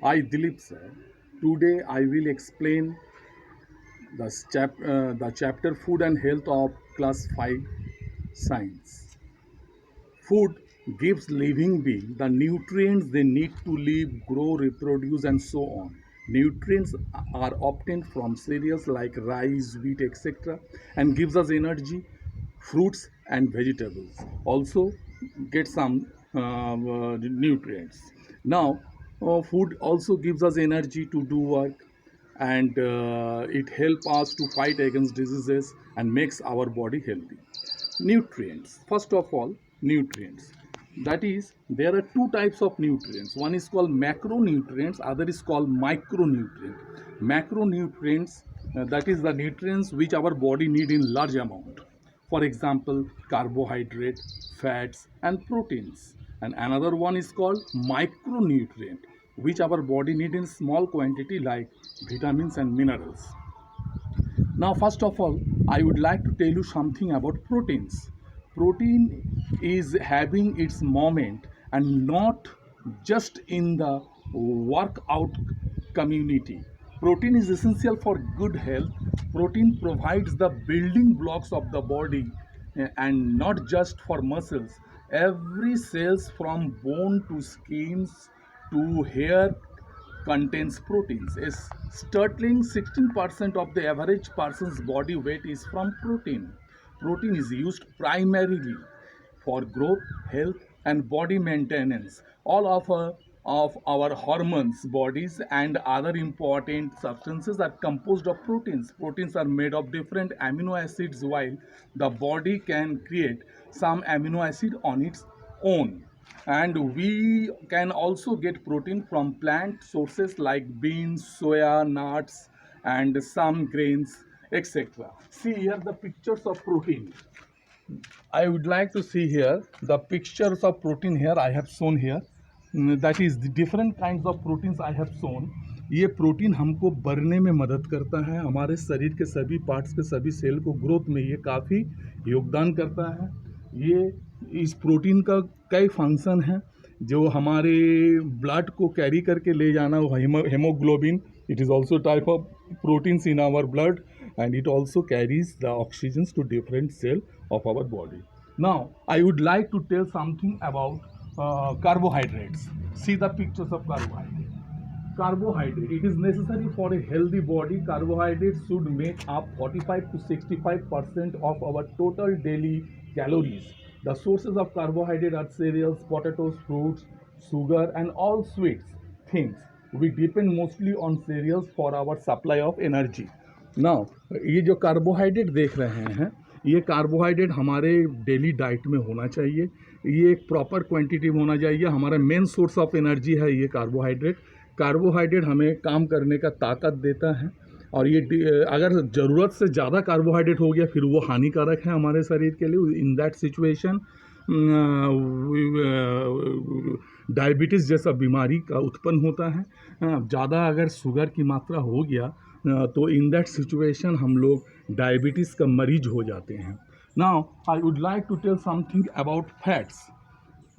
I Dilip sir. Today I will explain the chapter Food and Health of Class 5 Science. Food gives living beings the nutrients they need to live, grow, reproduce, and so on. Nutrients are obtained from cereals like rice, wheat, etc., and gives us energy. Fruits and vegetables also get some nutrients. Now, food also gives us energy to do work, and it helps us to fight against diseases and makes our body healthy. Nutrients, first of all, nutrients, that is, there are two types of nutrients. One is called macronutrients, other is called micronutrient. Macronutrients, that is the nutrients which our body need in large amount. For example, carbohydrate, fats, and proteins. And another one is called micronutrient, which our body need in small quantity, like vitamins and minerals. Now, first of all, I would like to tell you something about proteins. Protein is having its moment, and not just in the workout community. Protein is essential for good health. Protein provides the building blocks of the body, and not just for muscles. Every cells from bone to skins to hair contains proteins. A startling 16% of the average person's body weight is from protein. Protein is used primarily for growth, health, and body maintenance. All of our hormones, bodies, and other important substances are composed of proteins. Proteins are made of different amino acids, while the body can create some amino acid on its own. And we can also get protein from plant sources like beans, soya, nuts, and some grains, etc. See here the pictures of protein. I would like to see here the pictures of protein. Here I have shown here, that is the different kinds of proteins I have shown. ये protein हमको बढ़ने में मदद करता है, हमारे शरीर के सभी पार्ट्स के सभी सेल को ग्रोथ में ये काफ़ी योगदान करता है। ये इस प्रोटीन का कई फंक्शन हैं, जो हमारे ब्लड को कैरी करके ले जाना, वो hemoglobin, it is also type of proteins in our blood, and it also carries the oxygens to different cell of our body. Now, I would like to tell something about carbohydrates. See the pictures of carbohydrate. Carbohydrate, it is necessary for a healthy body. Carbohydrates should make up 45 to 65% of our total daily calories. The sources of carbohydrate are cereals, potatoes, fruits, sugar, and all sweets things. We depend mostly on cereals for our supply of energy. Now ये जो carbohydrate देख रहे हैं, ये carbohydrate हमारे daily diet में होना चाहिए। ये एक प्रॉपर क्वांटिटी में होना चाहिए। हमारा मेन सोर्स ऑफ एनर्जी है ये कार्बोहाइड्रेट। कार्बोहाइड्रेट हमें काम करने का ताकत देता है, और ये अगर ज़रूरत से ज़्यादा कार्बोहाइड्रेट हो गया फिर वो हानिकारक है हमारे शरीर के लिए। इन दैट सिचुएशन डायबिटीज़ जैसा बीमारी का उत्पन्न होता है। ज़्यादा अगर शुगर की मात्रा हो गया तो इन दैट सिचुएशन हम लोग डायबिटीज़ का मरीज हो जाते हैं। Now I would like to tell something about fats.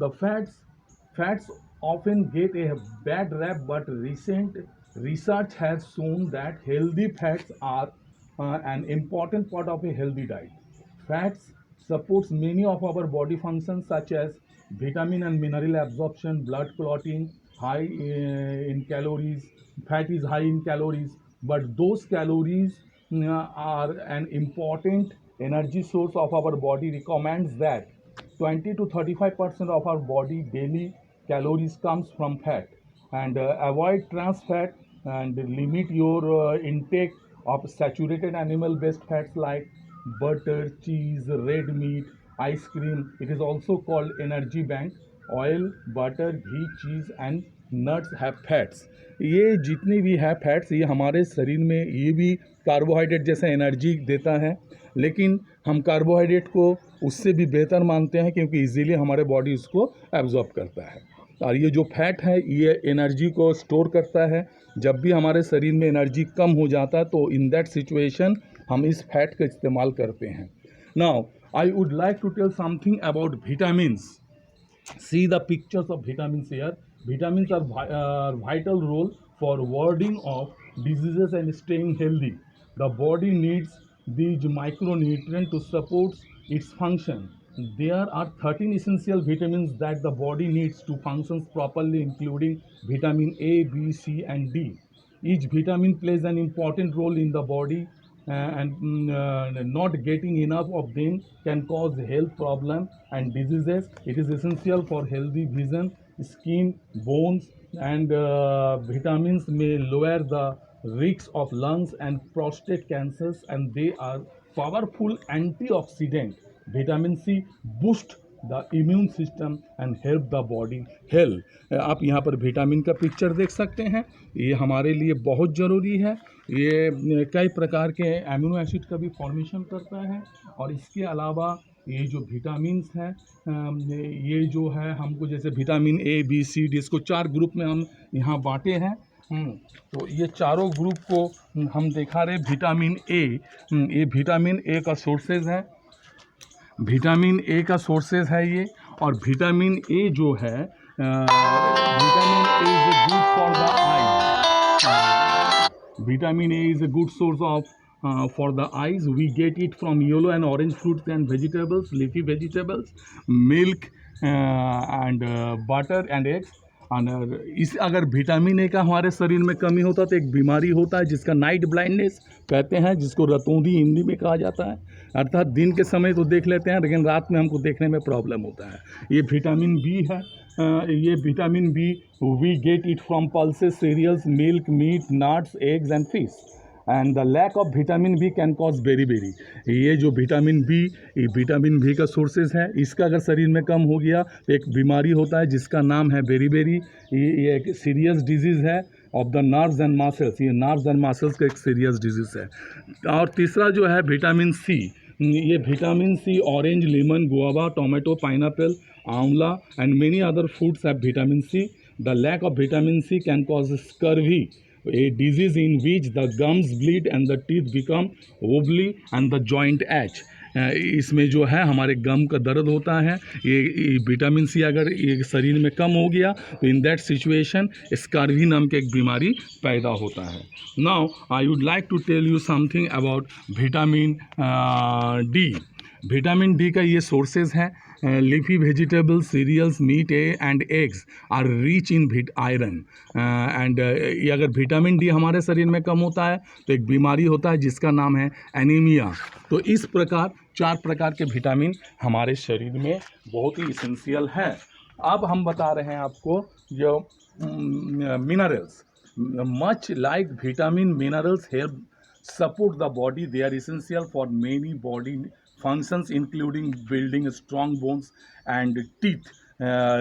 The fats often get a bad rap, but recent research has shown that healthy fats are an important part of a healthy diet. Fats supports many of our body functions such as vitamin and mineral absorption, blood clotting, high in calories. Fat is high in calories, but those calories are an important energy source of our body. Recommends that 20 to 35% of our body daily calories comes from fat, and avoid trans fat, and limit your intake of saturated animal based fats like butter, cheese, red meat, ice cream. It is also called energy bank. Oil, butter, ghee, cheese and nuts have fats. ये जितनी भी है fats, ये हमारे शरीर में ये भी कार्बोहाइड्रेट जैसा एनर्जी देता है, लेकिन हम कार्बोहाइड्रेट को उससे भी बेहतर मानते हैं क्योंकि इजीली हमारे बॉडी उसको एब्जॉर्ब करता है। और ये जो फैट है ये एनर्जी को स्टोर करता है। जब भी हमारे शरीर में एनर्जी कम हो जाता है तो इन दैट सिचुएशन हम इस फैट का इस्तेमाल करते हैं। Now I would like to tell something about vitamins. See the pictures of vitamins here. Vitamins are vital role for warding off diseases and staying healthy. The body needs these micronutrients to support its function. There are 13 essential vitamins that the body needs to function properly, including vitamin A, B, C, and D. Each vitamin plays an important role in the body, and not getting enough of them can cause health problems and diseases. It is essential for healthy vision, skin, bones, and vitamins may lower the risk of lungs and prostate cancers, and they are powerful antioxidant. Vitamin C boost the immune system and help the body health. आप यहाँ पर vitamin का picture देख सकते हैं, ये हमारे लिए बहुत ज़रूरी है। ये कई प्रकार के एमिनो एसिड का भी फॉर्मेशन करता है, और इसके अलावा ये जो विटामिन्स हैं, ये जो है हमको जैसे vitamin A, B, C, D, इसको 4 ग्रुप में हम यहाँ बांटे हैं। तो ये चारों ग्रुप को हम दिखा रहे। विटामिन ए, ये विटामिन ए का सोर्सेज है, विटामिन ए का सोर्सेज है ये। और विटामिन ए जो है, vitamin A is a good for the eyes. Vitamin A is a good source of for the eyes. We get it from yellow and orange fruits and vegetables, leafy vegetables, milk, and butter and eggs. इस अगर vitamin A का हमारे शरीर में कमी होता तो एक बीमारी होता है जिसका नाइट ब्लाइंडनेस कहते हैं, जिसको रतौंधी हिंदी में कहा जाता है। अर्थात दिन के समय तो देख लेते हैं, लेकिन रात में हमको देखने में प्रॉब्लम होता है। ये विटामिन बी है। ये vitamin B we get it from pulses, cereals, milk, meat, nuts, eggs and fish. And the lack of vitamin B can cause beriberi. ये जो विटामिन बी, ये विटामिन बी का सोर्सेज है। इसका अगर शरीर में कम हो गया तो एक बीमारी होता है जिसका नाम है बेरीबेरी। ये एक सीरियस डिजीज़ है of the nerves and muscles. ये नर्व्स एंड मसल्स का एक सीरियस डिजीज़ है। और तीसरा जो है विटामिन सी। ये vitamin C orange, lemon, guava, tomato, pineapple, amla and many other fruits have vitamin C. The lack of vitamin C can cause scurvy, a disease in which the gums bleed and the teeth become wobbly and the joint ache। इसमें जो है हमारे गम का दर्द होता है। ये vitamin सी अगर ये शरीर में कम हो गया तो इन दैट सिचुएशन स्कर्वी नाम की एक बीमारी पैदा होता है। Now I would like to tell you something about vitamin D. Vitamin D का ये सोर्सेज हैं। Leafy vegetables, cereals, meat and eggs are rich in iron. And ये अगर विटामिन डी हमारे शरीर में कम होता है तो एक बीमारी होता है जिसका नाम है एनीमिया। तो इस प्रकार 4 प्रकार के विटामिन हमारे शरीर में बहुत ही इसेंशियल है। अब हम बता रहे हैं आपको जो minerals. Much like vitamin, minerals help support the body. They are essential for many body functions including building strong bones and teeth,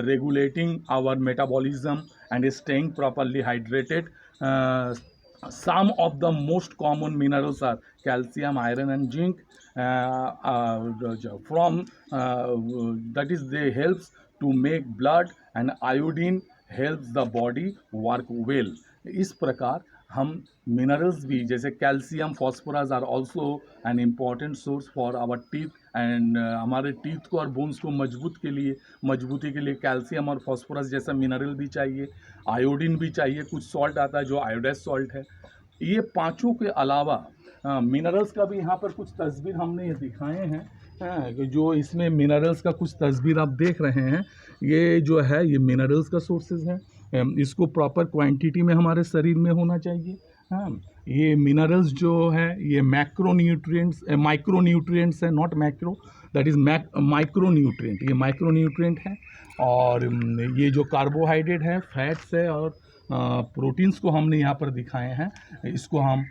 regulating our metabolism and staying properly hydrated. Some of the most common minerals are calcium, iron and zinc. That is, they helps to make blood, and iodine helps the body work well. इस प्रकार हम minerals भी, जैसे calcium, phosphorus are also an important source for our teeth and हमारे teeth को और bones को मजबूती के लिए कैल्शियम और फॉस्फोरस जैसा मिनरल भी चाहिए। आयोडीन भी चाहिए। कुछ सॉल्ट आता है जो आयोडाइज सॉल्ट है। ये पांचों के अलावा मिनरल्स का भी यहाँ पर कुछ तस्वीर हमने ये दिखाए हैं। जो इसमें मिनरल्स का कुछ तस्वीर आप देख रहे हैं, ये जो है ये मिनरल्स का सोर्सेज है। इसको प्रॉपर क्वांटिटी में हमारे शरीर में होना चाहिए। हाँ, ये मिनरल्स जो है ये माइक्रोन्यूट्रिएंट्स है, not macro, that is micronutrient. ये माइक्रोन्यूट्रिएंट है। और ये जो कार्बोहाइड्रेट है, फैट्स है और प्रोटीन्स को हमने यहाँ पर दिखाए हैं, इसको हम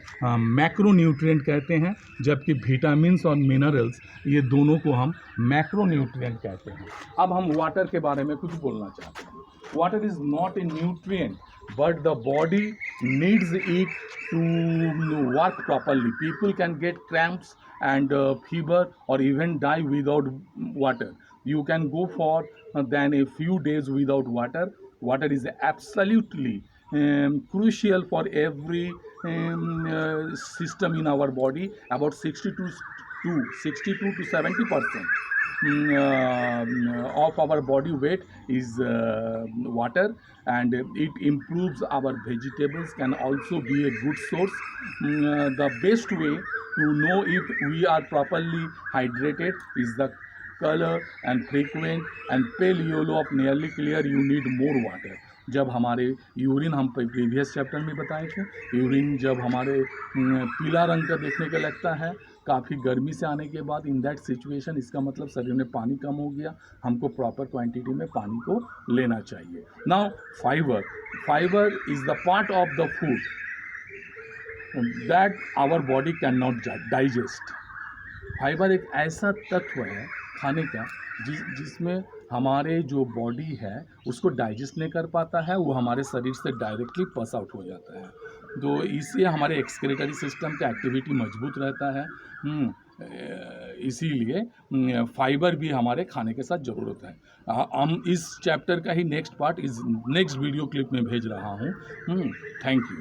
मैक्रोन्यूट्रिएंट कहते हैं। जबकि विटामिन्स और मिनरल्स ये दोनों को हम मैक्रोन्यूट्रिएंट कहते हैं। अब हम वाटर के बारे में कुछ बोलना चाहते हैं। Water is not a nutrient, but the body needs it to work properly. People can get cramps and fever or even die without water. You can go for than a few days without water. Water is absolutely crucial for every system in our body. About 62 to 70%. of our body weight is water, and it improves our vegetables, can also be a good source. The best way to know if we are properly hydrated is the color and frequent and pale yellow of nearly clear. You need more water. जब हमारे urine, हम previous chapter में बताए थे, urine जब हमारे पीला रंग का देखने का लगता है काफ़ी गर्मी से आने के बाद, इन दैट सिचुएशन इसका मतलब शरीर में पानी कम हो गया, हमको प्रॉपर क्वांटिटी में पानी को लेना चाहिए. Now fibre is the part of the food that our body can not digest. Fibre एक ऐसा तत्व है खाने का जिसमें हमारे जो बॉडी है उसको डाइजेस्ट नहीं कर पाता है, वो हमारे शरीर से डायरेक्टली पास आउट हो जाता है. तो इससे हमारे एक्सक्रीटरी सिस्टम का एक्टिविटी मजबूत रहता है. इसीलिए फाइबर भी हमारे खाने के साथ ज़रूरत है. हम इस चैप्टर का ही नेक्स्ट पार्ट इस नेक्स्ट वीडियो क्लिप में भेज रहा हूँ. Thank you.